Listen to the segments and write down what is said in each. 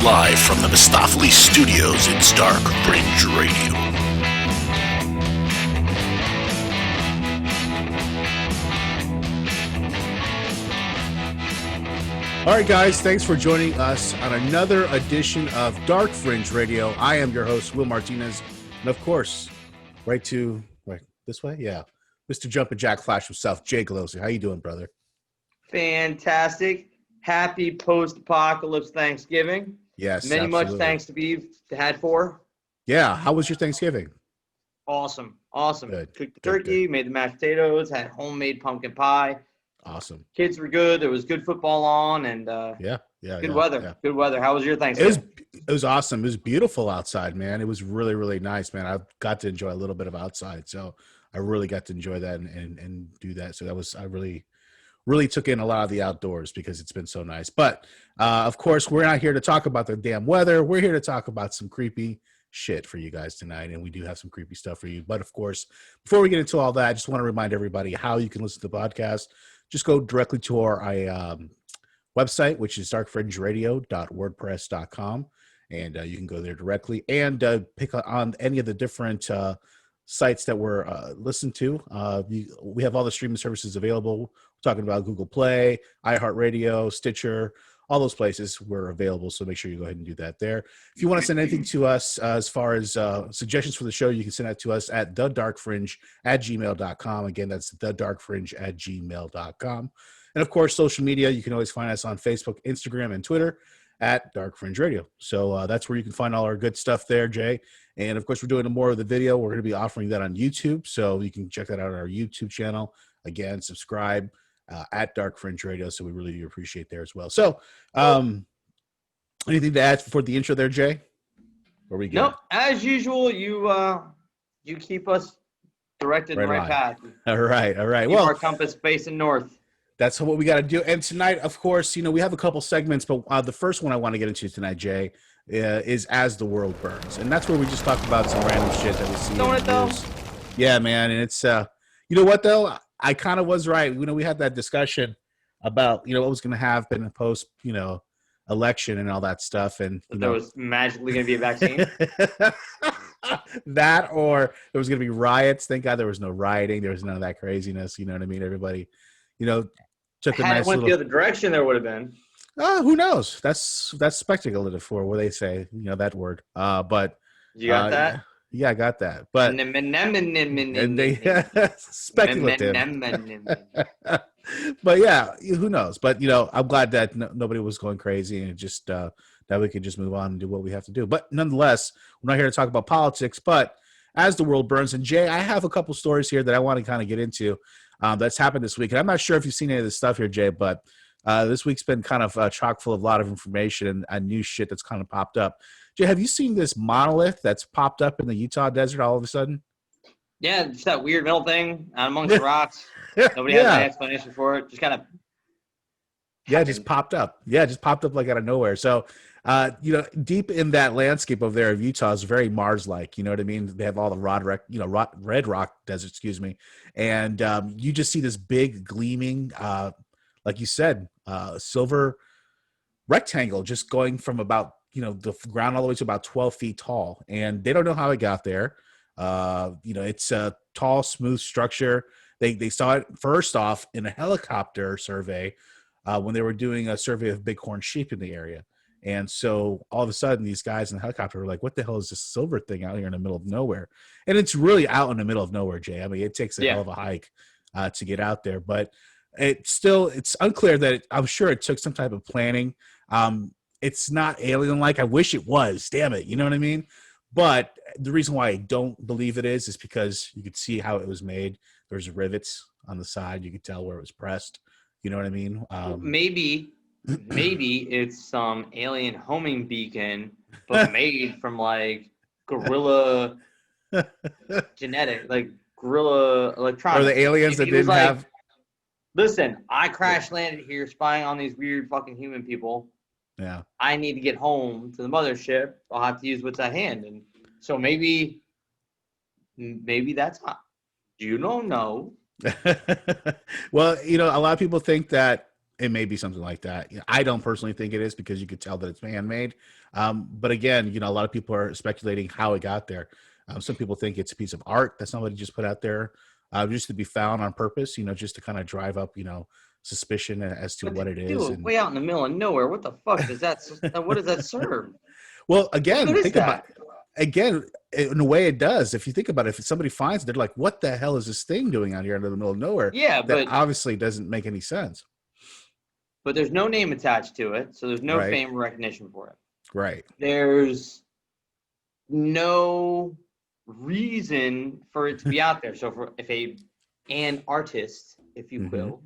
live from the Mistopheles Studios. It's Dark Fringe Radio. All right, guys, thanks for joining us on another edition of Dark Fringe Radio. I am your host, Will Martinez, and of course, right this way, yeah, Mr. Jumpin' Jack Flash himself, Jay Glosey. How you doing, brother? Fantastic. Happy post-apocalypse Thanksgiving. Yes, Many absolutely. much thanks to be had for. Yeah, how was your Thanksgiving? Awesome. Good. Cooked the turkey, made the mashed potatoes, had homemade pumpkin pie. Awesome. Kids were good. There was good football on, and good weather. Yeah. Good weather. How was your Thanksgiving? It was awesome. It was beautiful outside, man. It was really, really nice, man. I got to enjoy a little bit of outside, so I really got to enjoy that and do that. So I really took in a lot of the outdoors because it's been so nice. But of course, we're not here to talk about the damn weather. We're here to talk about some creepy shit for you guys tonight, and we do have some creepy stuff for you. But of course, before we get into all that, I just want to remind everybody how you can listen to the podcast. Just go directly to our website, which is darkfringeradio.wordpress.com, and you can go there directly and pick on any of the different sites that we're listened to. We have all the streaming services available. We're talking about Google Play, iHeartRadio, Stitcher, all those places we're available. So make sure you go ahead and do that there. If you want to send anything to us as far as suggestions for the show, you can send that to us at thedarkfringe@gmail.com. Again, that's thedarkfringe@gmail.com. And of course, social media, you can always find us on Facebook, Instagram, and Twitter at Dark Fringe Radio. So that's where you can find all our good stuff there, Jay. And of course, we're doing more of the video. We're going to be offering that on YouTube. So you can check that out on our YouTube channel. Again, subscribe at Dark Fringe Radio. So we really do appreciate there as well. So anything to add for the intro there, Jay? Or we good? Nope. As usual, you keep us directed in the right path. All right. Keep our compass facing north. That's what we got to do. And tonight, of course, we have a couple segments, but the first one I want to get into tonight, Jay, is As the World Burns. And that's where we just talk about some random shit that we see in the news. Yeah, man. And it's, you know what, though? I kind of was right. We had that discussion about, what was going to happen post, election and all that stuff. And there was magically going to be a vaccine. That, or there was going to be riots. Thank God there was no rioting. There was none of that craziness. You know what I mean? Everybody, took a nice went the other direction, there would have been. Who knows? That's speculative for what they say. That word. But you got that? Yeah, I got that. But speculative. But yeah, who knows? But I'm glad that nobody was going crazy, and just that we could just move on and do what we have to do. But nonetheless, we're not here to talk about politics. But as the world burns, and Jay, I have a couple stories here that I want to kind of get into. That's happened this week. And I'm not sure if you've seen any of this stuff here, Jay, but this week's been kind of chock full of a lot of information and new shit that's kind of popped up. Jay, have you seen this monolith that's popped up in the Utah desert all of a sudden? Yeah, just that weird metal thing amongst the rocks. Nobody has any explanation for it. Just kind of. Yeah, just popped up. Yeah, just popped up like out of nowhere. So, deep in that landscape over there of Utah is very Mars-like. You know what I mean? They have all the red rock desert, and you just see this big gleaming, like you said, silver rectangle just going from about the ground all the way to about 12 feet tall, and they don't know how it got there. It's a tall, smooth structure. They saw it first off in a helicopter survey when they were doing a survey of bighorn sheep in the area. And so all of a sudden, these guys in the helicopter were like, what the hell is this silver thing out here in the middle of nowhere? And it's really out in the middle of nowhere, Jay. I mean, it takes a hell of a hike to get out there. But it's unclear that I'm sure it took some type of planning. It's not alien-like. I wish it was. Damn it. You know what I mean? But the reason why I don't believe it is because you could see how it was made. There's rivets on the side. You could tell where it was pressed. You know what I mean? Maybe it's some alien homing beacon, but made from like gorilla genetic, like gorilla electronics. Or the aliens that didn't have. Listen, I crash landed here spying on these weird fucking human people. Yeah. I need to get home to the mothership. I'll have to use what's at hand. And so maybe that's not. You don't know. Well, a lot of people think that It may be something like that. I don't personally think it is because you could tell that it's man-made. But again, a lot of people are speculating how it got there. Some people think it's a piece of art that somebody just put out there just to be found on purpose, just to kind of drive up, suspicion as to what it is. Dude, way out in the middle of nowhere. What the fuck does that? What does that serve? Well, again, What is think that? about again in a way it does. If you think about it, if somebody finds it, they're like, "What the hell is this thing doing out here in the middle of nowhere?" Yeah, That but obviously doesn't make any sense. there's no name attached to it, so there's no Right. fame or recognition for it. Right. There's no reason for it to be out there. So if an artist, if you will,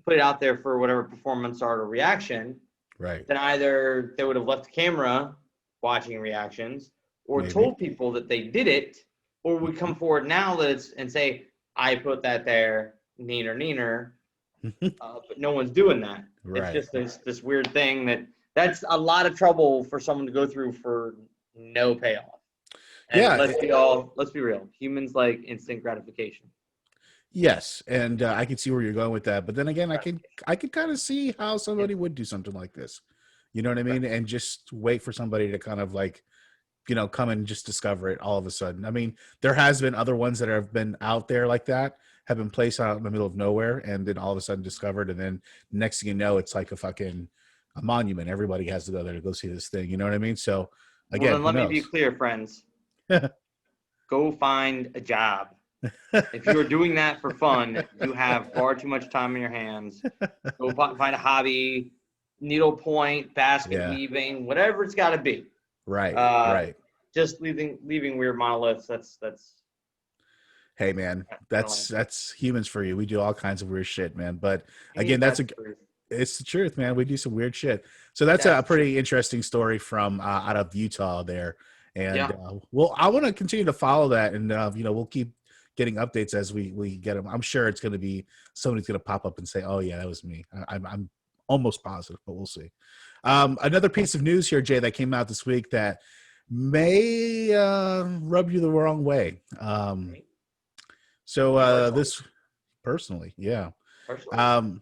put it out there for whatever performance art or reaction, Right. then either they would have left the camera watching reactions or Maybe. told people that they did it, or would come forward now and say, I put that there, neener, but no one's doing that. Right. It's just this weird thing that's a lot of trouble for someone to go through for no payoff. And Yeah, let's be real. Humans like instant gratification. Yes, and I can see where you're going with that. But then again, I could kind of see how somebody would do something like this. You know what I mean? And just wait for somebody to kind of like, come and just discover it all of a sudden. I mean, there has been other ones that have been out there like that, have been placed out in the middle of nowhere, and then all of a sudden discovered, and then next thing you know, it's like a monument. Everybody has to go there to go see this thing. You know what I mean? So again, Well, then let me be clear, friends. Go find a job. If you're doing that for fun, you have far too much time in your hands. Go find a hobby, needlepoint, basket weaving, whatever it's got to be. Right, right. Just leaving weird monoliths. That's. Hey man, that's humans for you. We do all kinds of weird shit, man. But again, it's the truth, man. We do some weird shit. So that's a pretty interesting story from out of Utah there. And I want to continue to follow that, and we'll keep getting updates as we get them. I'm sure it's going to be somebody's going to pop up and say, "Oh yeah, that was me." I'm almost positive, but we'll see. Another piece of news here, Jay, that came out this week that may rub you the wrong way. This personally, yeah. Let me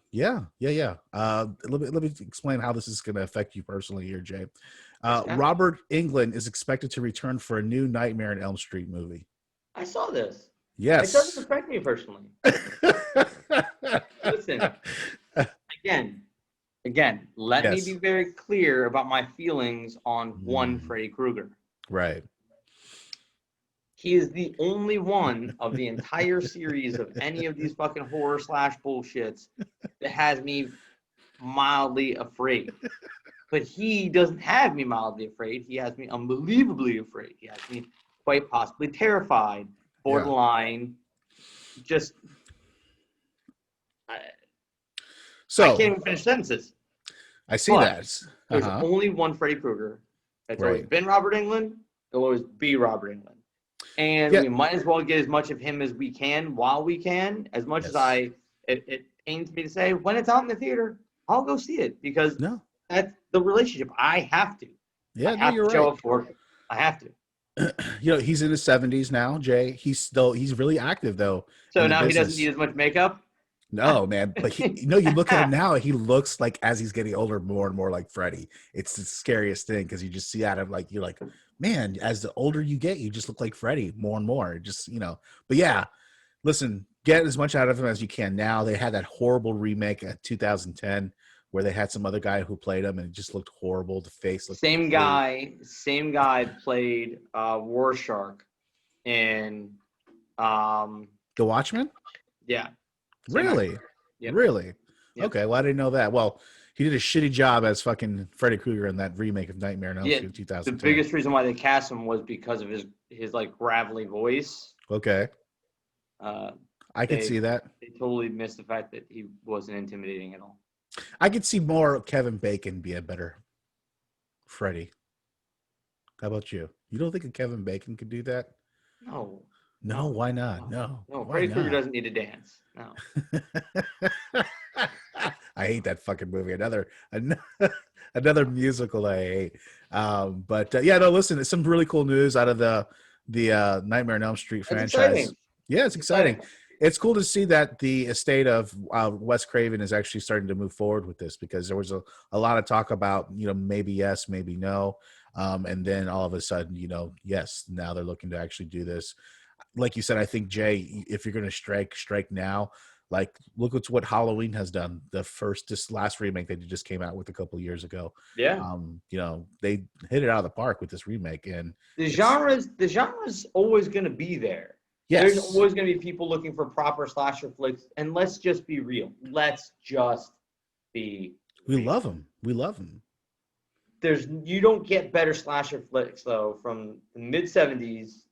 explain how this is going to affect you personally here, Jay. Robert Englund is expected to return for a new Nightmare on Elm Street movie. I saw this. Yes. It doesn't affect me personally. Listen, again, let me be very clear about my feelings on one Freddy Krueger. Right. He is the only one of the entire series of any of these fucking horror / bullshits that has me mildly afraid. But he doesn't have me mildly afraid. He has me unbelievably afraid. He has me quite possibly terrified, borderline, just. I can't even finish sentences. I see that. There's only one Freddy Krueger. It's always been Robert Englund. It'll always be Robert Englund. And we might as well get as much of him as we can while we can. As much as it pains me to say, when it's out in the theater, I'll go see it because that's the relationship. I have to. Yeah, I have to show up for it. I have to. He's in his 70s now, Jay. He's really active though. So now he doesn't need as much makeup? No, man. But you look at him now, he looks like as he's getting older, more and more like Freddy. It's the scariest thing because you just see out of you're like, man, as the older you get, you just look like Freddy more and more. Just, but yeah, listen, get as much out of him as you can now. They had that horrible remake at 2010 where they had some other guy who played him and it just looked horrible. The face looked same guy played War Shark in The Watchmen? Yeah. Really? Yep. Really? Yep. Okay, well, I didn't know that. Well, he did a shitty job as fucking Freddy Krueger in that remake of Nightmare on Elm Street 2010. The biggest reason why they cast him was because of his gravelly voice. Okay. I could see that. They totally missed the fact that he wasn't intimidating at all. I could see more Kevin Bacon be a better Freddy. How about you? You don't think a Kevin Bacon could do that? No. No, why not? No. Freddy Krueger doesn't need to dance. No. I hate that fucking movie. Another musical I hate. Listen, it's some really cool news out of the Nightmare on Elm Street franchise. Exciting. Yeah, it's exciting. it's cool to see that the estate of Wes Craven is actually starting to move forward with this, because there was a lot of talk about, maybe yes, maybe no. And then all of a sudden, yes, now they're looking to actually do this. Like you said, I think, Jay, if you're going to strike now, like, look at what Halloween has done. This last remake that just came out with a couple of years ago. Yeah. They hit it out of the park with this remake, and the genre's always going to be there. Yes. There's always going to be people looking for proper slasher flicks, and let's just be real. Let's just be real. We love them. We love them. You don't get better slasher flicks though from the mid '70s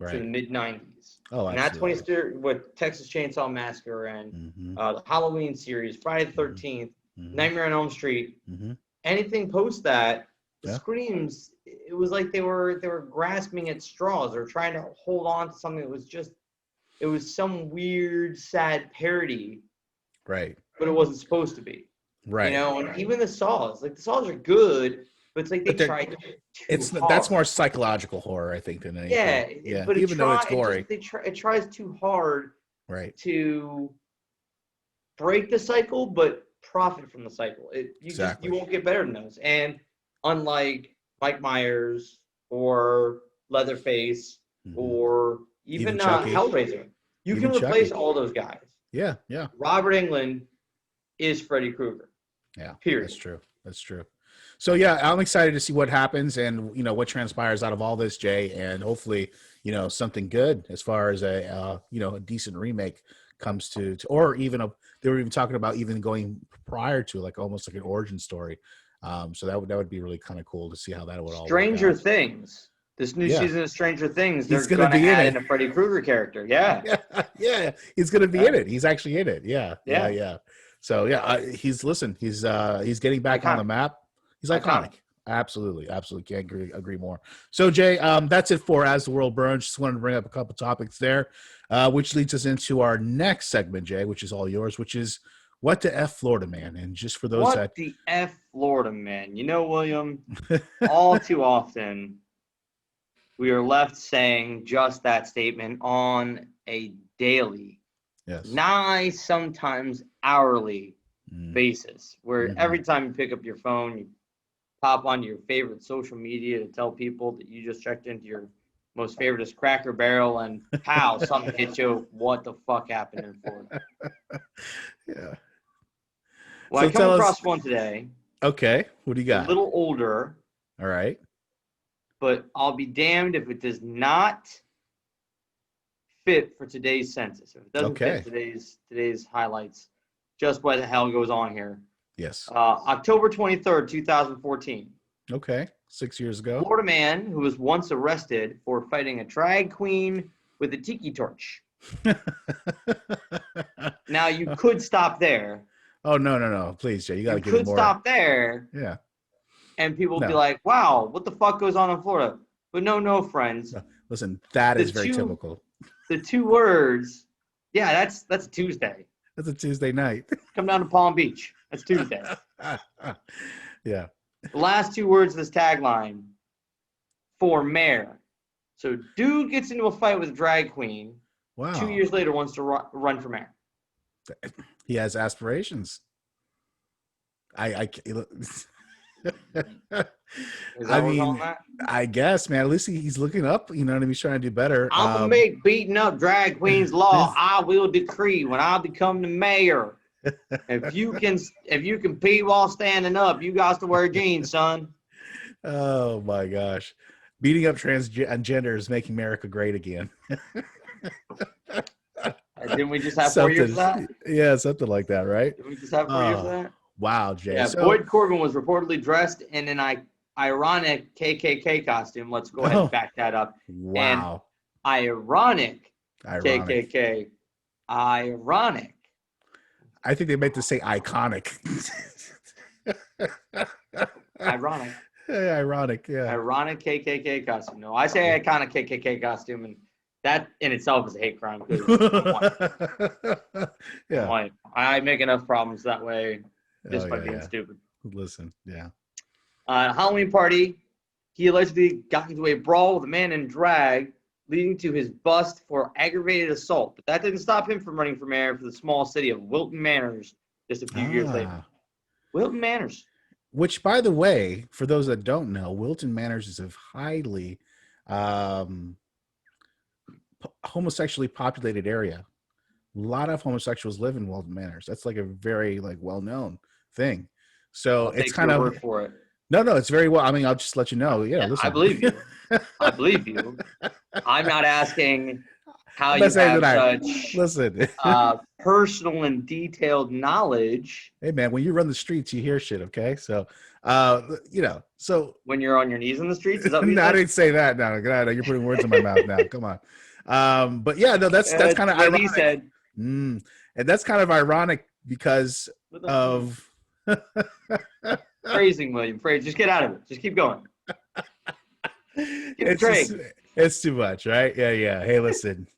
to the mid '90s. Oh, and that's when you start with Texas Chainsaw Massacre and the Halloween series, Friday the 13th, Nightmare on Elm Street. Anything post that, the Screams, it was like they were grasping at straws or trying to hold on to something that was some weird, sad parody. Right. But it wasn't supposed to be. Right. And even the Saws, the Saws are good, but it's like they tried too hard. That's more psychological horror, I think, than anything. Yeah. But even though it's gory. It tries too hard right. to break the cycle, but profit from the cycle. You won't get better than those. And unlike Mike Myers or Leatherface or even Hellraiser, you can replace all those guys. Yeah. Robert Englund is Freddy Krueger. Yeah. Period. That's true. So yeah, I'm excited to see what happens and what transpires out of all this, Jay, and hopefully something good as far as a decent remake comes to or even they were even talking about even going prior to almost like an origin story. So that would be really kind of cool to see how that would all Stranger Things. This new season of Stranger Things, they're going to add in a Freddy Krueger character. Yeah. Yeah. He's going to be in it. He's actually in it. Yeah. So he's getting back on the map. He's iconic. Absolutely. Can't agree more. So Jay, that's it for As the World Burns. Just wanted to bring up a couple topics there, which leads us into our next segment, Jay, which is all yours, which is What the F Florida Man. And just for those What the F Florida Man. William, all too often we are left saying just that statement on a daily, nigh sometimes hourly basis, where every time you pick up your phone, you pop on your favorite social media to tell people that you just checked into your most favorite Cracker Barrel and pow, something hit you. What the fuck happened in Florida? Yeah. Well, I come across one today. Okay. What do you got? A little older. All right. But I'll be damned if it does not fit for today's census. If it doesn't fit today's highlights, just what the hell goes on here. Yes. October 23rd, 2014. Okay. 6 years ago. Florida man who was once arrested for fighting a drag queen with a tiki torch. Now, you could stop there. Oh, no. Please, Jay. You got to give it more. You could stop there. Yeah. And people would be like, wow, what the fuck goes on in Florida? But no, friends. No, listen, that is very typical. The two words, that's a Tuesday. That's a Tuesday night. Come down to Palm Beach. That's Tuesday. Yeah. The last two words of this tagline, for mayor. So dude gets into a fight with a drag queen. Wow. 2 years later wants to run for mayor. He has aspirations. I guess, man. At least he's looking up. He's trying to do better. I'm gonna make beating up drag queens law. I will decree when I become the mayor. If you can pee while standing up, you got to wear jeans, son. Oh my gosh, beating up transgender is making America great again. Didn't we just have 4 years of that? Yeah, something like that, right? Didn't we just have 4 years of that? Wow, Jay. Yeah, Boyd Corbin was reportedly dressed in an ironic KKK costume. Let's go ahead and back that up. Wow. And ironic KKK. Ironic. I think they meant to say iconic. Ironic. Yeah, ironic, yeah. Ironic KKK costume. No, I say iconic KKK costume, and that in itself is a hate crime. Yeah. I make enough problems that way just by being stupid. Listen, yeah. Halloween party, he allegedly got into a brawl with a man in drag, leading to his bust for aggravated assault. But that didn't stop him from running for mayor for the small city of Wilton Manors just a few years later. Wilton Manors. Which, by the way, for those that don't know, Wilton Manors is a highly homosexually populated area. A lot of homosexuals live in Wilton Manors. That's like a very well-known thing. So it's kind of word for it. No, it's very well. I mean, I'll just let you know. Yeah, listen. I believe you. I believe you. I'm not asking how you have such personal and detailed knowledge. Hey, man, when you run the streets, you hear shit, okay? So, so... When you're on your knees in the streets? Is that what you No, said? I didn't say that. No, God, you're putting words in my mouth now. Come on. But, yeah, no, that's kind of ironic. He said. And that's kind of ironic because of... Phrasing, William. Just get out of it. Just keep going. It's too much, right? Yeah. Hey, listen.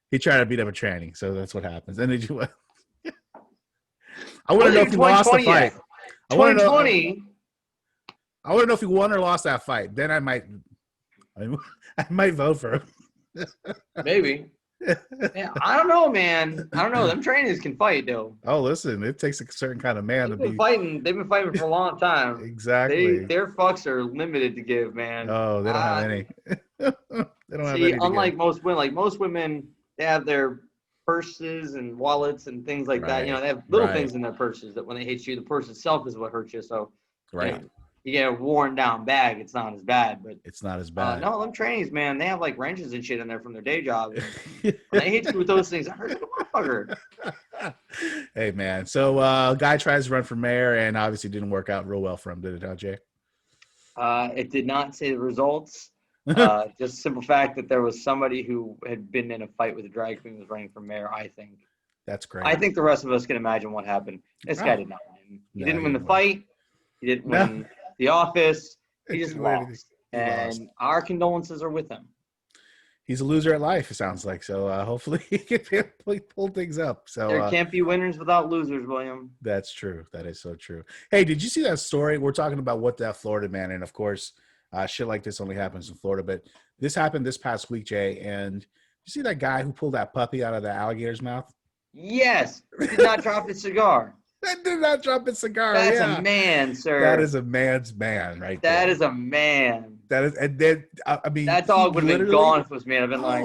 He tried to beat up a tranny, so that's what happens. And did you? I want to know if he lost the fight. 2020. I want to know if he won or lost that fight. Then I might vote for him. Maybe. Yeah, I don't know, man. I don't know. Them trainees can fight, though. Oh, listen, it takes a certain kind of man to be fighting. They've been fighting for a long time. Exactly. Their fucks are limited to give, man. Oh, they don't have any. They don't have any. Unlike most women, they have their purses and wallets and things like that. You know, they have little things in their purses that when they hit you, the purse itself is what hurts you. So, you get a worn down bag, it's not as bad. But it's not as bad. No, them trainees, man, they have like wrenches and shit in there from their day job. When they hit you with those things, I hurt the motherfucker. Hey, man. So, guy tries to run for mayor and obviously didn't work out real well for him, did it, huh, Jay? It did not say the results. Just simple fact that there was somebody who had been in a fight with a drag queen was running for mayor, I think. That's great. I think the rest of us can imagine what happened. This guy did not win. He didn't win the fight. He didn't win the office. He just lost. And our condolences are with him. He's a loser at life, it sounds like. So hopefully he can pull things up. So there can't be winners without losers, William. That's true. That is so true. Hey, did you see that story? We're talking about What That Florida Man, and of course, shit like this only happens in Florida. But this happened this past week, Jay. And you see that guy who pulled that puppy out of the alligator's mouth? Yes. He did not drop his cigar. That did not drop his cigar. That's a man, sir. That is a man's man, right there. That is a man. That is, and then I mean, that dog would have been gone if it was me. I've been like,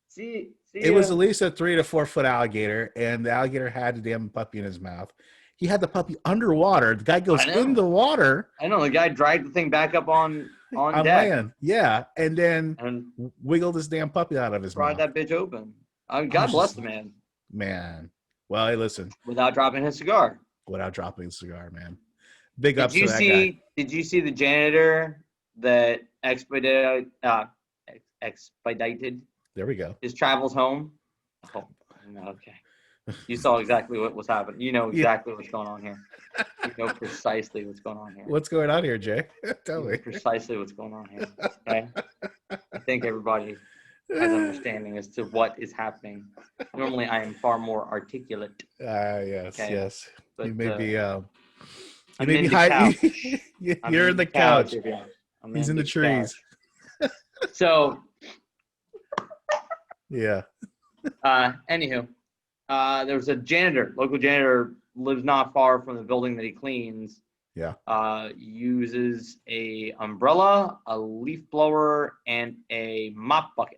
see, it was at least a 3 to 4 foot alligator, and the alligator had the damn puppy in his mouth. He had the puppy underwater. The guy goes in the water. I know the guy dragged the thing back up on deck. Land. Yeah, and then wiggled his damn puppy out of his mouth. Pried that bitch open. I mean, God bless the man. Man. Well, hey, listen. Without dropping his cigar. Without dropping his cigar, man. Big ups to that guy. Did you see the janitor that expedited? There we go. His travels home. Oh, okay. You saw exactly what was happening. You know exactly what's going on here. You know precisely what's going on here. What's going on here, Jay? Tell me. Precisely what's going on here. Okay. I think everybody has understanding as to what is happening. Normally, I am far more articulate. Yes, okay? Yes. But, you may be. You may be hiding. You're in the couch. He's in the trees. So. Yeah. Anywho, there was a janitor. Local janitor lives not far from the building that he cleans. Yeah. Uses a umbrella, a leaf blower, and a mop bucket.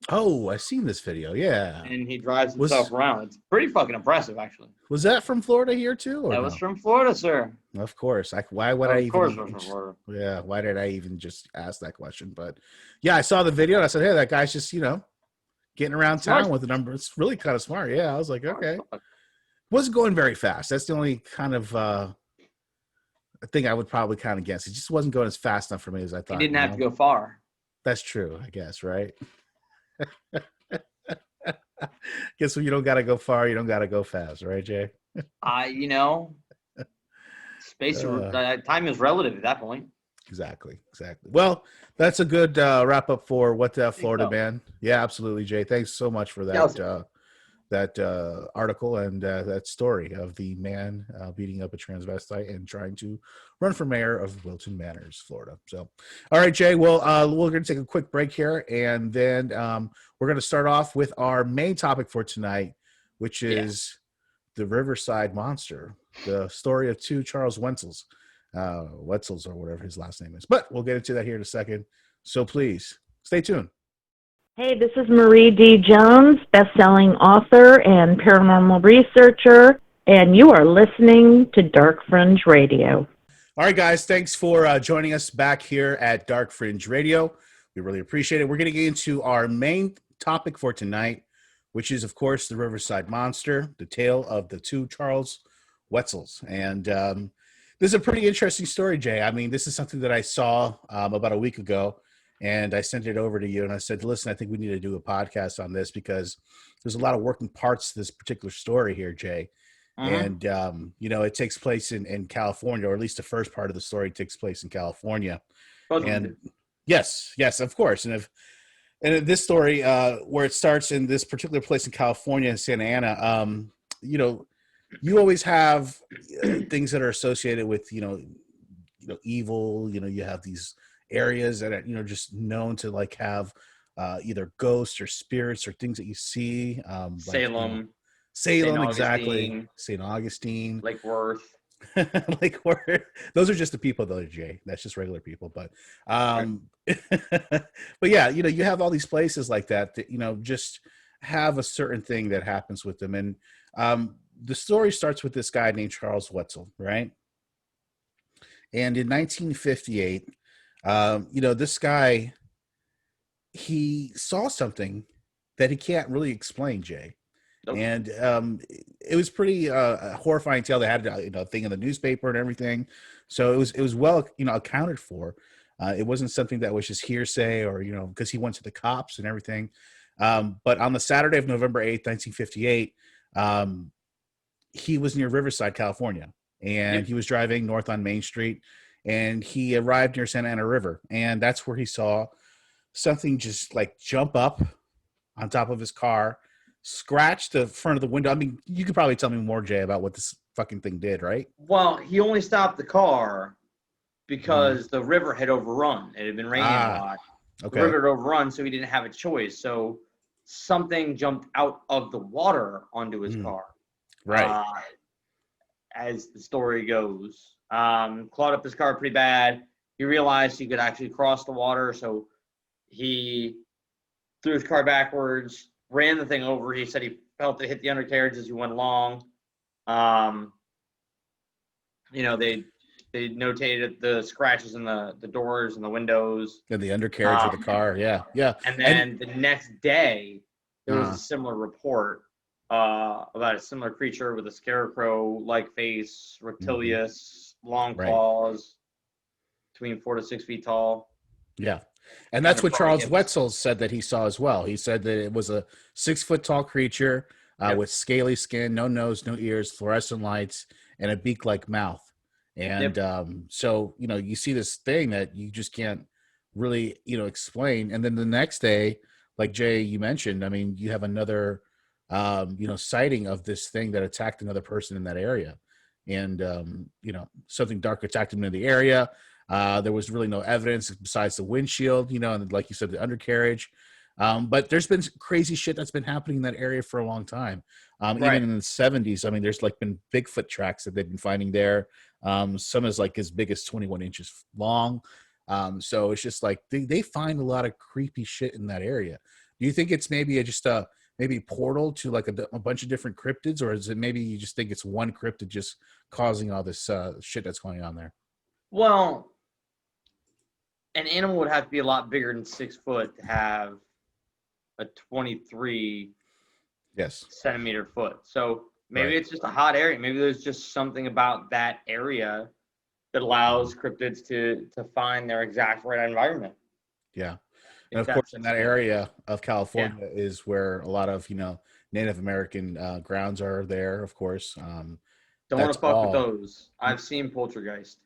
Oh, I've seen this video. Yeah. And he drives himself around. It's pretty fucking impressive, actually. Was that from Florida here too? That was from Florida, sir. Of course. Why would I even? Of course, it was from Florida. Yeah. Why did I even just ask that question? But yeah, I saw the video and I said, "Hey, that guy's just getting around town with a number." It's really kind of smart. Yeah, I was like, okay. Wasn't going very fast. That's the only kind of thing I would probably kind of guess. It just wasn't going as fast enough for me as I thought. He didn't have to go far. That's true, I guess, right? Guess when you don't got to go far, you don't got to go fast, right, Jay? Space, time is relative at that point. Exactly. Well, that's a good wrap up for What the Florida Man. Yeah, absolutely, Jay. Thanks so much for that that article and that story of the man beating up a transvestite and trying to run for mayor of Wilton Manors, Florida. So, all right, Jay. Well, we're going to take a quick break here, and then we're going to start off with our main topic for tonight, which is the Riverside Monster, the story of two Charles Wetzels, Wetzels or whatever his last name is. But we'll get into that here in a second. So please stay tuned. Hey, this is Marie D. Jones, best-selling author and paranormal researcher, and you are listening to Dark Fringe Radio. All right, guys, thanks for joining us back here at Dark Fringe Radio. We really appreciate it. We're getting into our main topic for tonight, which is, of course, the Riverside Monster, the tale of the two Charles Wetzels. And this is a pretty interesting story, Jay. I mean, this is something that I saw about a week ago, and I sent it over to you, and I said, listen, I think we need to do a podcast on this because there's a lot of working parts to this particular story here, Jay. And, it takes place in California, or at least the first part of the story takes place in California. And yes, of course. And in this story, where it starts in this particular place in California, in Santa Ana, you always have things that are associated with, evil. You have these areas that are, just known to like have either ghosts or spirits or things that you see. Salem, exactly. St. Augustine, Lake Worth. Lake Worth. Those are just the people, though, Jay. That's just regular people. But, but yeah, you have all these places like that just have a certain thing that happens with them. And the story starts with this guy named Charles Wetzel, right? And in 1958, this guy, he saw something that he can't really explain, Jay. Nope. And it was pretty horrifying tale. They had a thing in the newspaper and everything, so it was well accounted for. It wasn't something that was just hearsay or because he went to the cops and everything. But on the Saturday of November 8th, 1958, he was near Riverside, California, and he was driving north on Main Street, and he arrived near Santa Ana River, and that's where he saw something just like jump up on top of his car, scratch the front of the window. I mean, you could probably tell me more, Jay, about what this fucking thing did, right? Well, he only stopped the car because the river had overrun. It had been raining a lot. Okay. The river had overrun, so he didn't have a choice. So something jumped out of the water onto his car. Right. As the story goes. Clawed up his car pretty bad. He realized he could actually cross the water, so he threw his car backwards, ran the thing over. He said he felt it hit the undercarriage as he went along. They notated the scratches in the doors and the windows. And the undercarriage of the car, yeah. And then the next day, there was a similar report about a similar creature with a scarecrow-like face, reptilious, long claws, between 4 to 6 feet tall. Yeah. And that's what Charles Wetzel said that he saw as well. He said that it was a 6-foot-tall creature with scaly skin, no nose, no ears, fluorescent lights, and a beak-like mouth. And so, you see this thing that you just can't really, explain. And then the next day, like Jay, you mentioned, I mean, you have another, sighting of this thing that attacked another person in that area. And, something dark attacked him in the area. There was really no evidence besides the windshield, and like you said, the undercarriage. But there's been crazy shit that's been happening in that area for a long time. Even in the 70s, I mean, there's like been Bigfoot tracks that they've been finding there. Some is like as big as 21 inches long. So it's just like they find a lot of creepy shit in that area. Do you think it's maybe just a portal to like a bunch of different cryptids, or is it maybe you just think it's one cryptid just causing all this shit that's going on there? Well, an animal would have to be a lot bigger than 6 foot to have a 23 centimeter foot. So maybe it's just a hot area. Maybe there's just something about that area that allows cryptids to find their exact right environment. Yeah. And of course, in that area of California is where a lot of, Native American grounds are there, of course. Don't want to fuck with those. I've seen poltergeist.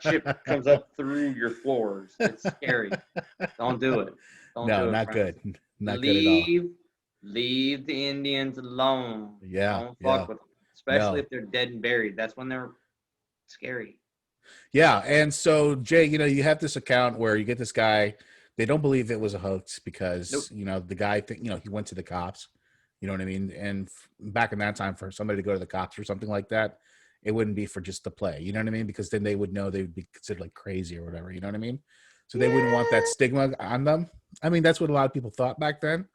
Shit comes up through your floors. It's scary. Don't do it. Not good. Not Leave good at all. Leave the Indians alone. Yeah, Don't fuck with them, especially No. if they're dead and buried. That's when they're scary. Yeah, and so Jay, you have this account where you get this guy. They don't believe it was a hoax because Nope. the guy he went to the cops. You know what I mean? And back in that time, for somebody to go to the cops or something like that, it wouldn't be for just the play. You know what I mean? Because then they would know they would be considered like crazy or whatever. You know what I mean? So they wouldn't want that Yeah. stigma on them. I mean, that's what a lot of people thought back then.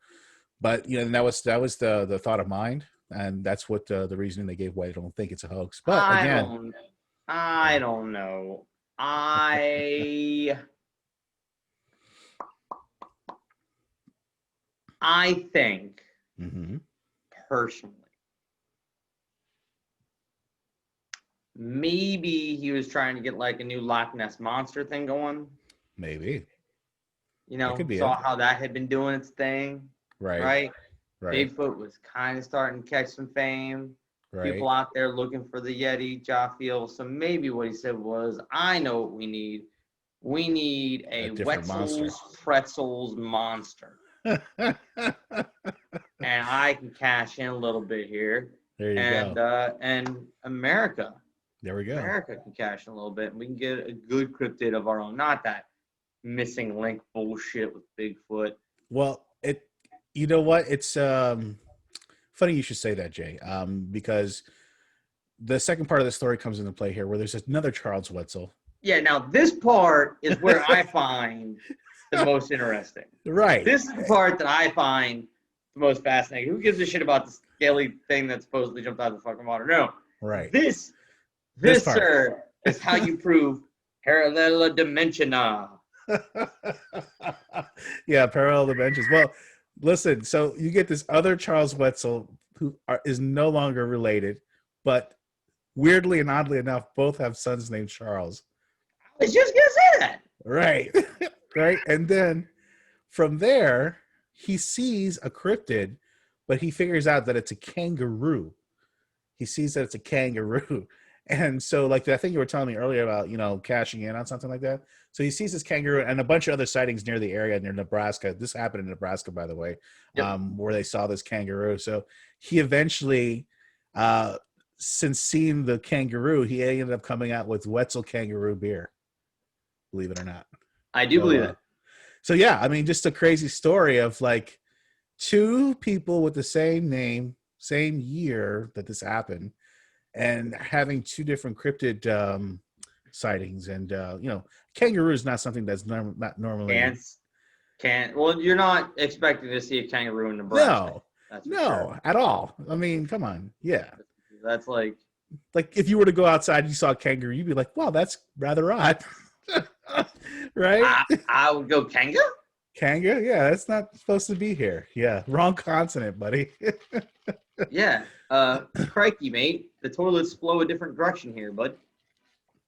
But and that was the thought of mine, and that's what the reason they gave away. I don't think it's a hoax. But again, I don't know. I think mhm, personally, maybe he was trying to get like a new Loch Ness monster thing going. maybe You that know, could be saw it. how that had been doing its thing, Right, right? right, Bigfoot was kind of starting to catch some fame. People right. out there looking for the Yeti, Jaffiel. So maybe what he said was, I know what we need. We need A a different monster. Wetzel's Pretzels monster. There And I can cash in a little bit here. you And go. and America. There we go. America can cash in a little bit and we can get a good cryptid of our own. Not that missing link bullshit with Bigfoot. Well, you know what? It's funny you should say that, Jay. Because the second part of the story comes into play here, where there's another Charles Wetzel. Yeah, now this part is where I find the most interesting. Right. This is the part that I find the most fascinating. Who gives a shit about the scaly thing that supposedly jumped out of the fucking water? No. Right. This This part. sir, is how you prove parallel dimensiona. Yeah, parallel dimensions. Well, listen. So you get this other Charles Wetzel who is no longer related, but weirdly and oddly enough, both have sons named Charles. I was just gonna say that. Right. Right. And then from there, he sees a cryptid, but he figures out that it's a kangaroo. He sees that it's a kangaroo. And so, like, I think you were telling me earlier about, cashing in on something like that. So he sees this kangaroo and a bunch of other sightings near the area, near Nebraska. This happened in Nebraska, by the way, Yep. where they saw this kangaroo. So he eventually, since seeing the kangaroo, he ended up coming out with Wetzel kangaroo beer, believe it or not. I do believe it. So yeah, I mean, just a crazy story of like two people with the same name, same year that this happened, and having two different cryptid sightings. And kangaroo is not something that's not normally. Can't. Well, you're not expecting to see a kangaroo in Nebraska. No, That's for no, sure. at all. I mean, come on, yeah. That's like If you were to go outside and you saw a kangaroo, you'd be like, "Wow, that's rather odd," right? I would go kanga. Kanga, yeah, that's not supposed to be here. Yeah, wrong consonant, buddy. Yeah. Crikey, mate. The toilets flow a different direction here, bud.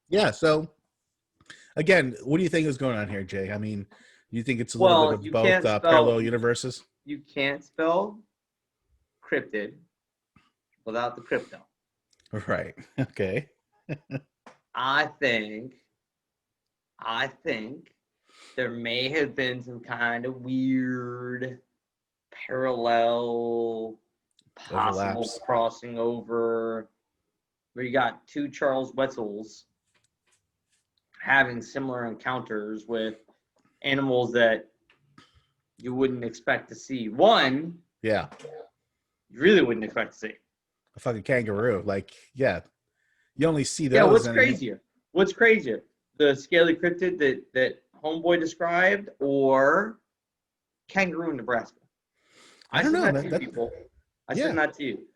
Yeah. So, again, what do you think is going on here, Jay? I mean, you think it's a little bit of both parallel universes? You can't spell cryptid without the crypto. Right. Okay. I think there may have been some kind of weird parallel possible Overlaps. crossing over where you got two Charles Wetzels having similar encounters with animals that you wouldn't expect to see. One, Yeah. you really wouldn't expect to see. A fucking kangaroo. Like, yeah. You only see those. Yeah, what's and- crazier? What's crazier? The scaly cryptid that Homeboy described or kangaroo in Nebraska? I don't know. That to you, people. I Yeah. said that to you.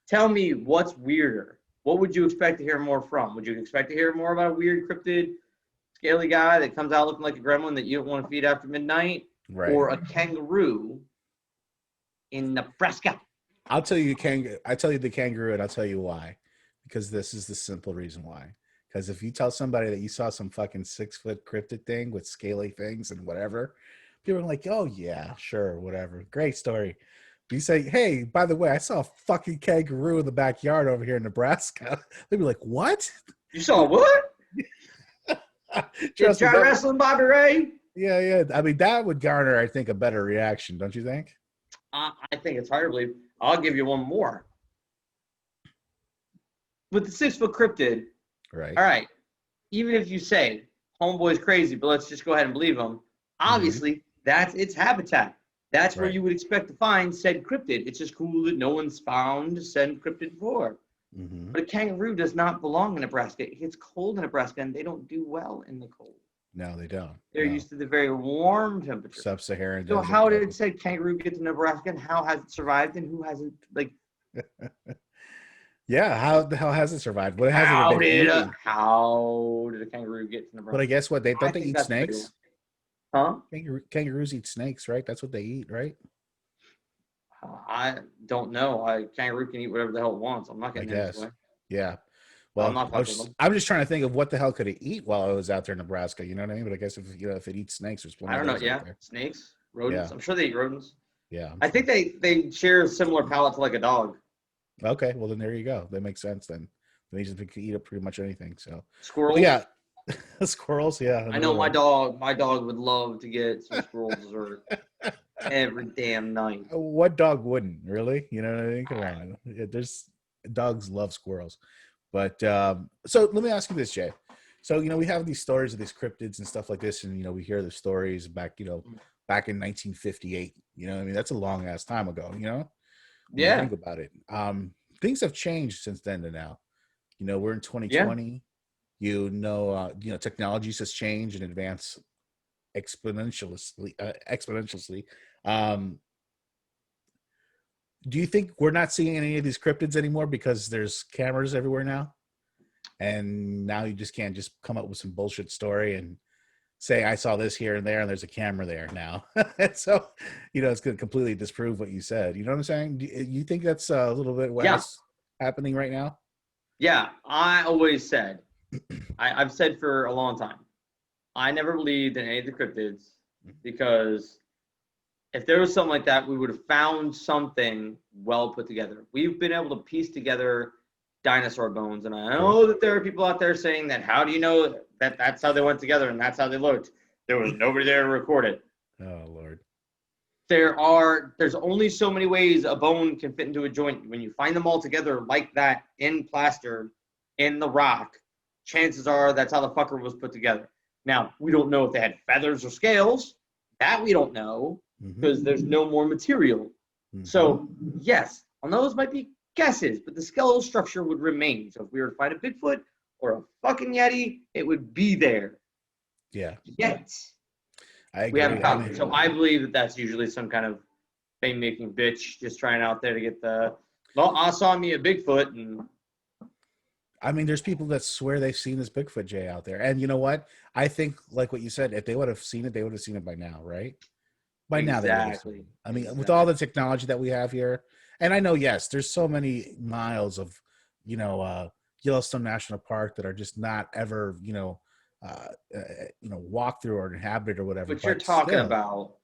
Tell me what's weirder. What would you expect to hear more from? Would you expect to hear more about a weird cryptid, scaly guy that comes out looking like a gremlin that you don't want to feed after midnight? Right. Or a kangaroo in Nebraska? I'll tell you the kangaroo, and I'll tell you why. Because this is the simple reason why. Because if you tell somebody that you saw some fucking 6-foot cryptid thing with scaly things and whatever, people are like, "Oh yeah, sure, whatever, great story." You say, "Hey, by the way, I saw a fucking kangaroo in the backyard over here in Nebraska." They'd be like, "What?" You saw what? Trust me, Try wrestling Bobby Ray? yeah. I mean, that would garner, I think, a better reaction, don't you think? I think it's hard to believe. I'll give you one more. With the 6-foot cryptid, Right. all right, even if you say homeboy's crazy, but let's just go ahead and believe him, obviously that's its habitat. That's where Right. you would expect to find said cryptid. It's just cool that no one's found said cryptid before. Mm-hmm. But a kangaroo does not belong in Nebraska. It gets cold in Nebraska, and they don't do well in the cold. No, they don't. They're No. used to the very warm temperature. Sub-Saharan. So desert. how did said kangaroo get to Nebraska, and how has it survived, and who hasn't? Like, Yeah, how the hell has it survived? What has how it been? how did a kangaroo get to Nebraska? But I guess what they I don't they think eat that's pretty snakes? Huh? Kangaroos eat snakes, right? That's what they eat, right? I don't know. Kangaroo can eat whatever the hell it wants. I'm not I getting in its guess. way. Yeah. Well, I'm not fucking with them. I'm just trying to think of what the hell could it eat while I was out there in Nebraska. You know what I mean? But I guess if it eats snakes, there's plenty I don't of know. those Yeah, out there. snakes, rodents. Yeah. I'm sure they eat rodents. Yeah. I think they share a similar palate to like a dog. Okay. Well, then there you go. That makes sense. Then they just can eat up pretty much anything. So Squirrels. well, yeah, squirrels. Yeah. I know my dog. My dog would love to get some squirrel dessert every damn night. What dog wouldn't, really? You know what I mean? Come on. There's dogs love squirrels. But so let me ask you this, Jay. So, we have these stories of these cryptids and stuff like this, and we hear the stories back in 1958. I mean, that's a long ass time ago, when you Yeah. think about it. Things have changed since then to now. We're in 2020. Technologies has changed and advanced exponentially. Do you think we're not seeing any of these cryptids anymore because there's cameras everywhere now? And now you just can't just come up with some bullshit story and say, I saw this here and there, and there's a camera there now. So, it's going to completely disprove what you said. You know what I'm saying? Do you think that's a little bit what's happening right now? Yeah, I always said, I've said for a long time, I never believed in any of the cryptids because if there was something like that, we would have found something well put together. We've been able to piece together dinosaur bones, and I know that there are people out there saying that, how do you know that that's how they went together and that's how they looked? There was nobody there to record it. Oh, Lord. There's only so many ways a bone can fit into a joint. When you find them all together like that in plaster, in the rock, chances are that's how the fucker was put together. Now, we don't know if they had feathers or scales. That we don't know because there's no more material. So, yes, on those might be guesses, but the skeletal structure would remain. So if we were to find a Bigfoot or a fucking Yeti, it would be there. Yeah. Yet. I agree. We haven't found it. So I believe that that's usually some kind of fame-making bitch just trying out there to get I saw me a Bigfoot. And I mean, there's people that swear they've seen this Bigfoot, Jay, out there. And you know what? I think, like what you said, if they would have seen it, they would have seen it by now, right? By now, they would have seen it. I mean, with all the technology that we have here, and I know, yes, there's so many miles of, Yellowstone National Park that are just not ever, walked through or inhabited or whatever. But you're talking about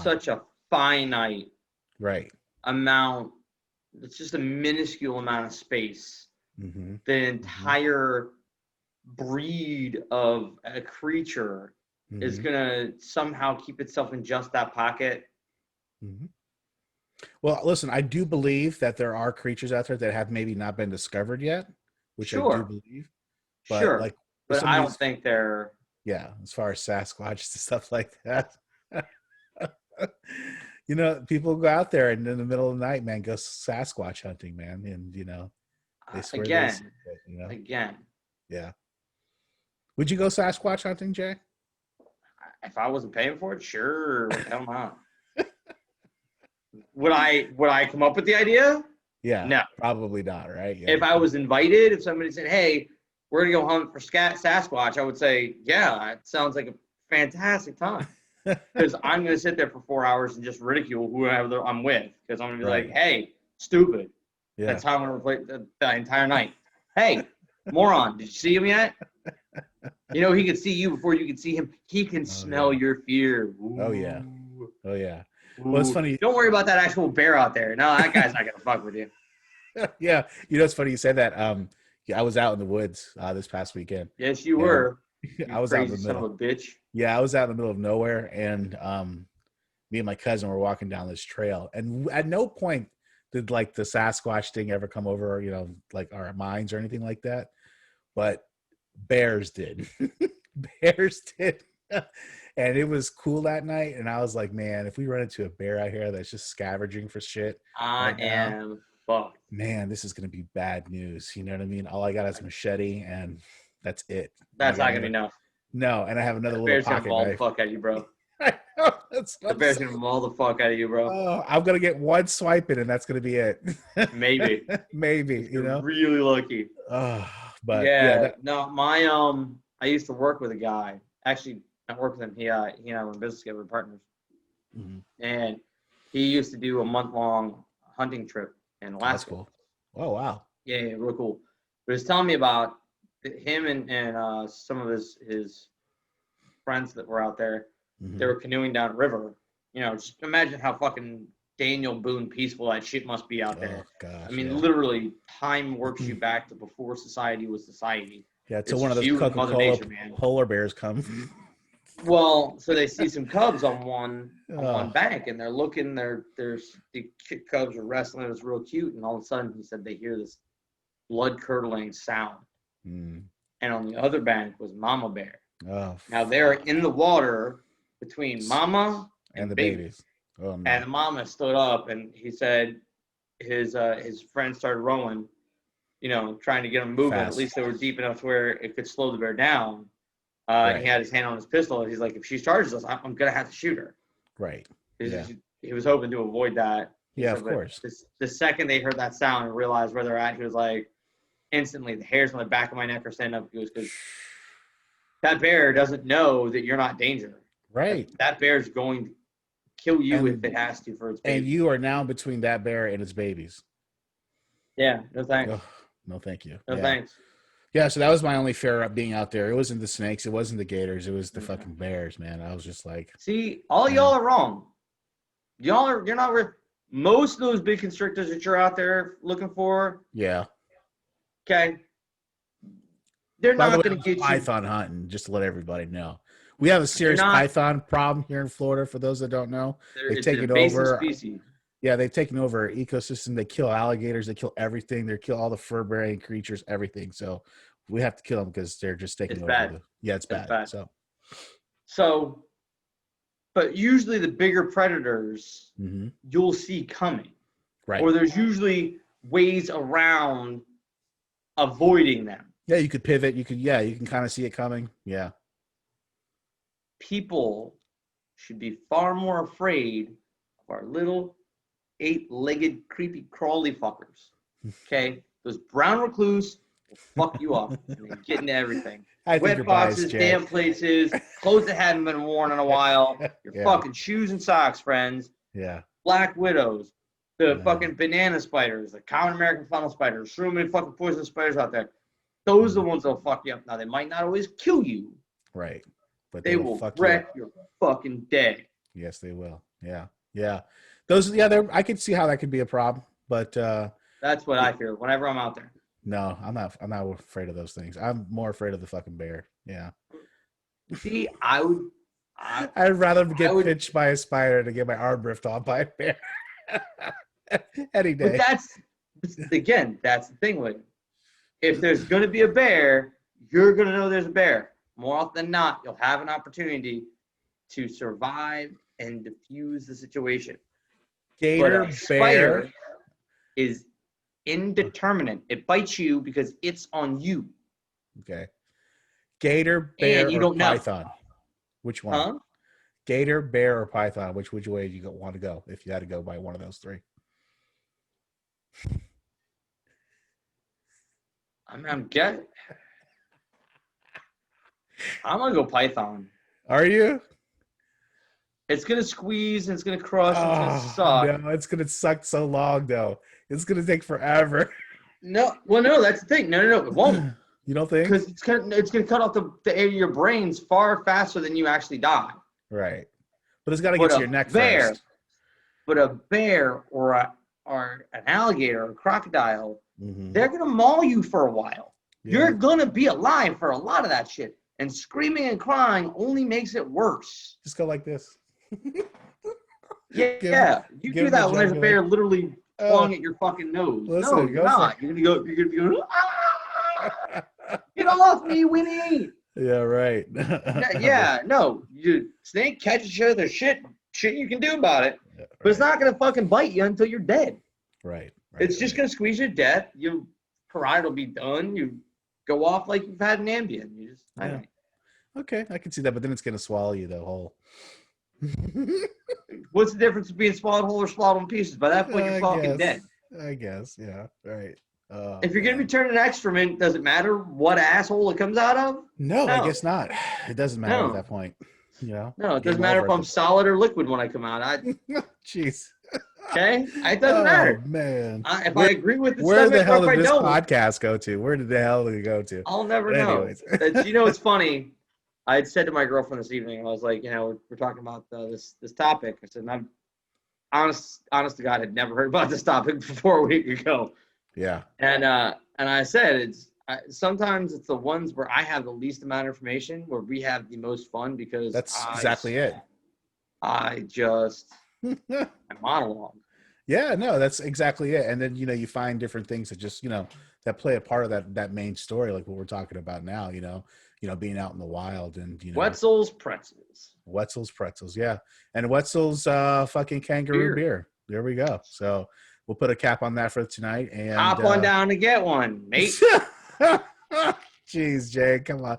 such a finite amount. It's just a minuscule amount of space. The entire breed of a creature is going to somehow keep itself in just that pocket. Well, listen, I do believe that there are creatures out there that have maybe not been discovered yet, which I do believe. But but I don't think they're... Yeah, as far as Sasquatch and stuff like that. People go out there and in the middle of the night, man, go Sasquatch hunting, man. And, they swear Again. Yeah. Would you go Sasquatch hunting, Jay? If I wasn't paying for it, sure. Hell not. Would I come up with the idea? Yeah. No. Probably not, right? Yeah. If I was invited, if somebody said, hey, we're going to go hunt for Sasquatch, I would say, yeah, it sounds like a fantastic time. Because I'm going to sit there for 4 hours and just ridicule whoever I'm with. Because I'm going to be like, hey, stupid. Yeah. That's how I'm going to play the entire night. Hey, moron, did you see him yet? He can see you before you can see him. He can smell your fear. Ooh. Oh, yeah. Oh, yeah. Ooh. Well, it's funny. Don't worry about that actual bear out there. No, that guy's not going to fuck with you. Yeah. It's funny you said that. I was out in the woods this past weekend. Yes, you were. I was out in the middle. Son of a bitch. Yeah, I was out in the middle of nowhere, and me and my cousin were walking down this trail, and at no point did like the Sasquatch thing ever come over, like our minds or anything like that. But bears did. Bears did. And it was cool that night. And I was like, man, if we run into a bear out here that's just scavenging for shit, I am fucked. Man, this is going to be bad news. You know what I mean? All I got is a machete, and that's it. That's not going to be enough. No, and I have another The little bear's going to pocket maul the knife. fuck out of you, bro. I know, that's what The I'm bear's saying. going to maul the fuck out of you, bro. Oh, I'm going to get one swipe in, and that's going to be it. Maybe. Maybe, You're really lucky. Oh, but yeah. No, I used to work with a guy. Actually, I worked with him. He and I were in business together, we're partners. Mhm. And he used to do a month-long hunting trip in Alaska. That's cool. Oh, wow. Yeah, real cool. But he was telling me about him and some of his friends that were out there. Mhm. They were canoeing down a river. Just imagine how fucking Daniel Boone peaceful that shit must be out there. Oh, gosh. I mean, yeah. literally, time works you back to before society was society. Yeah, it's until one of those you and Mother Coca-Cola Nature, man. polar bears come. Well, so they see some cubs on one Oh. bank, and they're looking. There's the cubs are wrestling. It was real cute, and all of a sudden, he said they hear this blood-curdling sound. Mm. And on the other bank was Mama Bear. Oh, Now they're in the water between Mama and the baby. babies. Oh, no. And the Mama stood up, and he said his friends started rowing, trying to get them moving. Fast. At least they were deep enough to where it could slow the bear down. Right. He had his hand on his pistol. And he's like, if she charges us, I'm going to have to shoot her. Right. Yeah. He was hoping to avoid that. Yeah, So, of but course. The second they heard that sound and realized where they're at, he was like, instantly, the hairs on the back of my neck are standing up. He goes, because that bear doesn't know that you're not danger. Right. That bear's going to kill you And- if it has to for its baby. And you are now between that bear and its babies. Yeah, no thanks. Oh, no, thank you. No yeah. thanks. Yeah, so that was my only fear of being out there. It wasn't the snakes. It wasn't the gators. It was the fucking bears, man. I was just like, See, all y'all are wrong. You're not most of those big constrictors that you're out there looking for, yeah. okay, they're By the not way, going to get you. python hunting, just to let everybody know. We have a serious not- python problem here in Florida, for those that don't know. They've It's an taken invasive over. species. Yeah, they've taken over our ecosystem. They kill alligators. They kill everything. They kill all the fur-bearing creatures, everything. So we have to kill them because they're just taking It's over. bad. It's bad. bad. So, But usually the bigger predators mhm. you'll see coming. Right. Or there's usually ways around avoiding them. Yeah, you could pivot. You can kind of see it coming. Yeah. People should be far more afraid of our little 8-legged creepy crawly fuckers. Okay? Those brown recluse will fuck you up and they get into everything. I think Wet you're boxes, biased, Jay. damn places, clothes that hadn't been worn in a while, your Yeah. fucking shoes and socks, friends, Yeah. black widows, the Yeah. fucking banana spiders, the common American funnel spiders, so many fucking poisonous spiders out there. Those are the ones that'll fuck you up. Now, they might not always kill you. Right. But They will fuck you wreck up. your fucking day. Yes, they will. Yeah. Yeah. I could see how that could be a problem, but That's what I fear whenever I'm out there. no, I'm not afraid of those things. I'm more afraid of the fucking bear. Yeah. See, I'd rather get would- pinched by a spider to get my arm ripped off by a bear. Any day. but that's the thing with it. If there's going to be a bear, you're going to know there's a bear. More often than not, you'll have an opportunity to survive and diffuse the situation. Gator, But a spider is indeterminate. It bites you because it's on you. Okay. Gator, bear, And you or don't know. python? Which one? Huh? Gator, bear, or python? Which way do you want to go if you had to go by one of those three? I'm going to go python. Are you? It's going to squeeze and it's going to crush and it's going to suck. No, it's gonna suck so long though. It's gonna take forever. No, that's the thing. No, it won't. You don't think? Because it's going to cut off the area of your brains far faster than you actually die. Right. But it's got to get to your neck first. But a bear or an alligator or a crocodile, Mhm. they're going to maul you for a while. Yeah. You're going to be alive for a lot of that shit. And screaming and crying only makes it worse. Just go like this. Yeah. You give do that when there's a bear literally Oh. clawing at your fucking nose. Listen, No, you're not. You're gonna be going, ah! Get off me, Winnie. Yeah, right. Yeah, no. Snake catches each other. Shit you can do about it. Yeah, But it's not gonna fucking bite you until you're dead. Right. It's just gonna squeeze you to death. Your parietal will be done. You go off like you've had an Ambien. You just Okay, I can see that, but then it's gonna swallow you the whole. What's the difference between swallowed whole or swallowed in pieces? By that point, you're fucking dead. I guess, yeah, right. If you're gonna be turning excrement, does it matter what asshole it comes out of? No, I guess not. It doesn't matter at that point. You know? No, it doesn't matter if I'm solid or liquid when I come out. Jeez. Okay, it doesn't matter. Man, if I agree with where the hell did this don't, podcast go to? Where did the hell did it go to? I'll never know. You know, it's funny. I had said to my girlfriend this evening, I was like, you know, we're talking about this topic. I said, I'm honest to God, had never heard about this topic before a week ago. Yeah. And I said sometimes it's the ones where I have the least amount of information where we have the most fun because that's exactly it. I just I monologue. Yeah, no, that's exactly it. And then, you know, you find different things that just, you know, that play a part of that main story, like what we're talking about now, you know, being out in the wild and, you know. Wetzel's pretzels. Yeah. And Wetzel's fucking kangaroo beer. There we go. So we'll put a cap on that for tonight. And hop on down and get one, mate. Jeez, Jay, come on.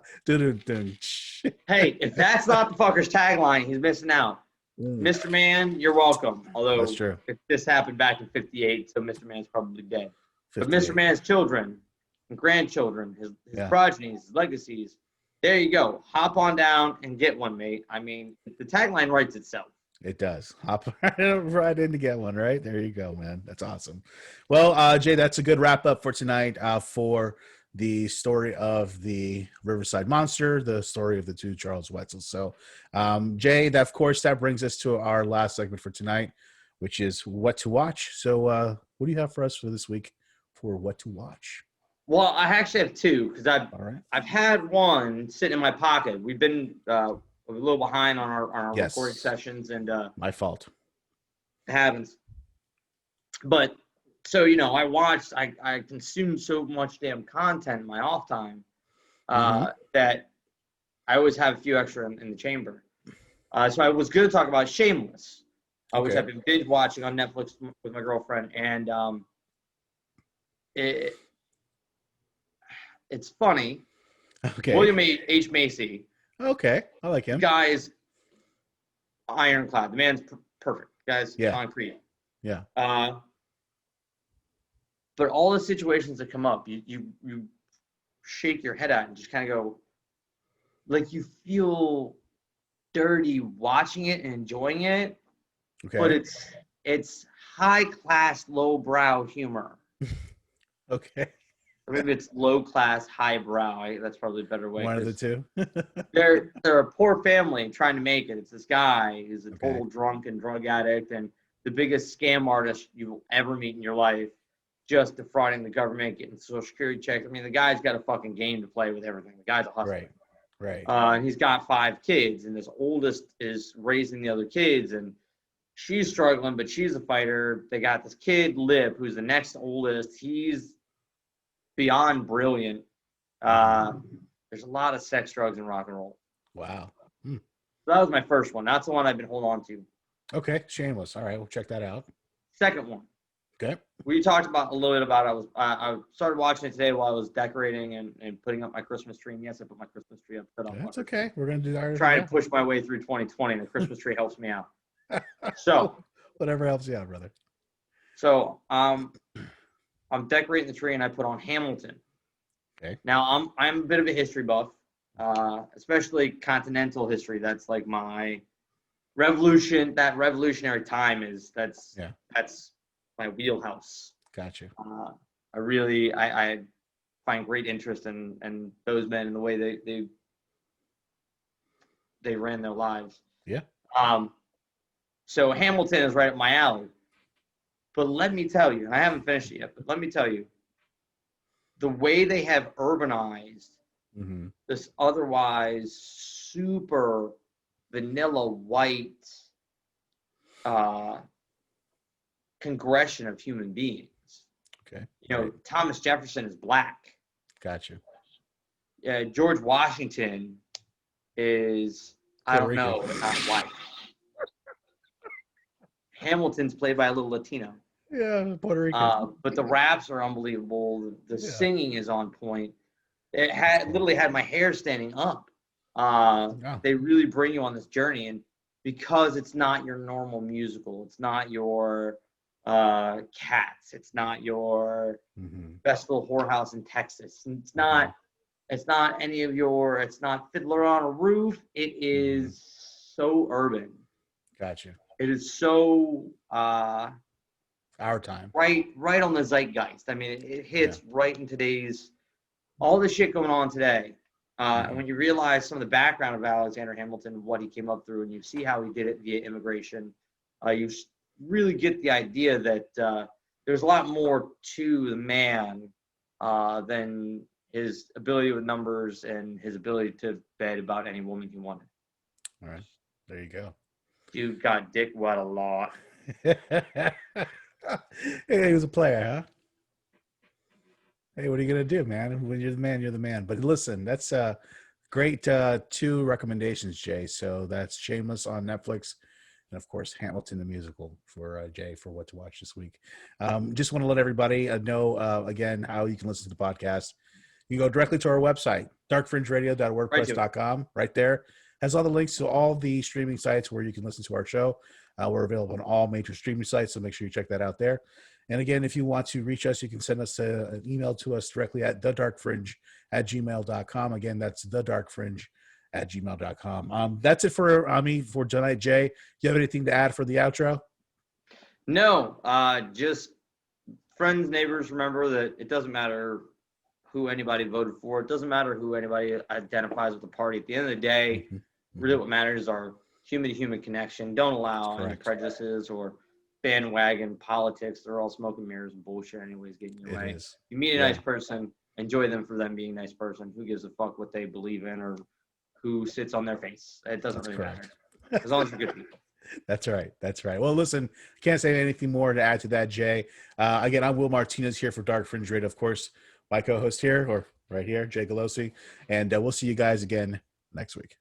Hey, if that's not the fucker's tagline, he's missing out. Mr. Man, you're welcome. Although that's true. If this happened back in 58, so Mr. Man's probably dead. 58. But Mr. Man's children and grandchildren, his progenies, his legacies, there you go. Hop on down and get one, mate. I mean, the tagline writes itself. It does. Hop right in to get one, right? There you go, man. That's awesome. Well, Jay, that's a good wrap up for tonight for the story of the Riverside Monster, the story of the two Charles Wetzel. So, Jay, of course, that brings us to our last segment for tonight, which is What to Watch. So what do you have for us for this week for What to Watch? Well, I actually have two because I've had one sitting in my pocket. We've been a little behind on our recording sessions, and my fault. It happens. But so I consume so much damn content in my off time that I always have a few extra in the chamber. So I was going to talk about Shameless, which I've been binge watching on Netflix with my girlfriend, and it's funny. Okay. William H. Macy. Okay, I like him. Guy's ironclad. The man's perfect. Guy's concrete. Yeah. But all the situations that come up, you shake your head at and just kind of go, like you feel dirty watching it and enjoying it. Okay. But it's high class, low brow humor. Okay. Or maybe it's low class, high brow. That's probably a better way. One of the two. they're a poor family trying to make it. It's this guy who's a total drunk and drug addict and the biggest scam artist you'll ever meet in your life, just defrauding the government, getting Social Security checks. I mean, the guy's got a fucking game to play with everything. The guy's a hustler. Right. And he's got 5 kids, and his oldest is raising the other kids, and she's struggling, but she's a fighter. They got this kid, Lip, who's the next oldest. He's beyond brilliant. There's a lot of sex, drugs, and rock and roll. Wow. So that was my first one. That's the one I've been holding on to. Okay, Shameless. All right, we'll check that out. Second one. Okay. We talked about a little bit about it. I started watching it today while I was decorating and putting up my Christmas tree. And yes, I put my Christmas tree up. That's okay. We're going to do that. Trying to push my way through 2020, and the Christmas tree helps me out. So whatever helps you out, brother. So I'm decorating the tree, and I put on Hamilton. Okay. Now I'm a bit of a history buff, especially continental history. That's like my revolution. That revolutionary time that's my wheelhouse. Gotcha. I find great interest in those men and the way they ran their lives. Yeah. So Hamilton is right up my alley. But let me tell you, and I haven't finished it yet, but let me tell you, the way they have urbanized this otherwise super vanilla white congression of human beings. Okay. You know, Right. Thomas Jefferson is black. Got you. George Washington is, I Puerto don't Rican. know, but not white. Hamilton's played by a little Latino. Yeah, Puerto Rican. But the raps are unbelievable. The Yeah. singing is on point. It literally had my hair standing up. Yeah. They really bring you on this journey, and because it's not your normal musical, it's not your Cats, it's not your Best Little Whorehouse in Texas, it's not any of your, it's not Fiddler on a Roof. It is so urban. Got you. It is so Our time. right on the zeitgeist. I mean, it hits right in today's, all the shit going on today. And when you realize some of the background of Alexander Hamilton, what he came up through, and you see how he did it via immigration, you really get the idea that there's a lot more to the man than his ability with numbers and his ability to bet about any woman he wanted. All right. There you go. Dude got dick wet a lot. Hey, he was a player, huh? Hey, what are you gonna do, man? When you're the man, you're the man. But listen, that's great 2 recommendations, Jay. So that's Shameless on Netflix, and of course Hamilton the musical for Jay for what to watch this week. Just want to let everybody know again how you can listen to the podcast. You go directly to our website, darkfringeradio.wordpress.com. Right there has all the links to all the streaming sites where you can listen to our show. We're available on all major streaming sites, so make sure you check that out there. And again, if you want to reach us, you can send us an email to us directly at thedarkfringe@gmail.com. Again, that's thedarkfringe@gmail.com. That's it for me for tonight, Jay. Do you have anything to add for the outro? No, just friends, neighbors, remember that it doesn't matter who anybody voted for. It doesn't matter who anybody identifies with the party. At the end of the day, really what matters are human-to-human connection. Don't allow any prejudices or bandwagon politics. They're all smoke and mirrors and bullshit anyways, getting in your way. You meet a nice person, enjoy them for them being a nice person. Who gives a fuck what they believe in or who sits on their face? It doesn't really matter. As long as you're good people. That's right. That's right. Well, listen, can't say anything more to add to that, Jay. Again, I'm Will Martinez here for Dark Fringe Radio. Of course, my co-host here, or right here, Jay Galosi. And we'll see you guys again next week.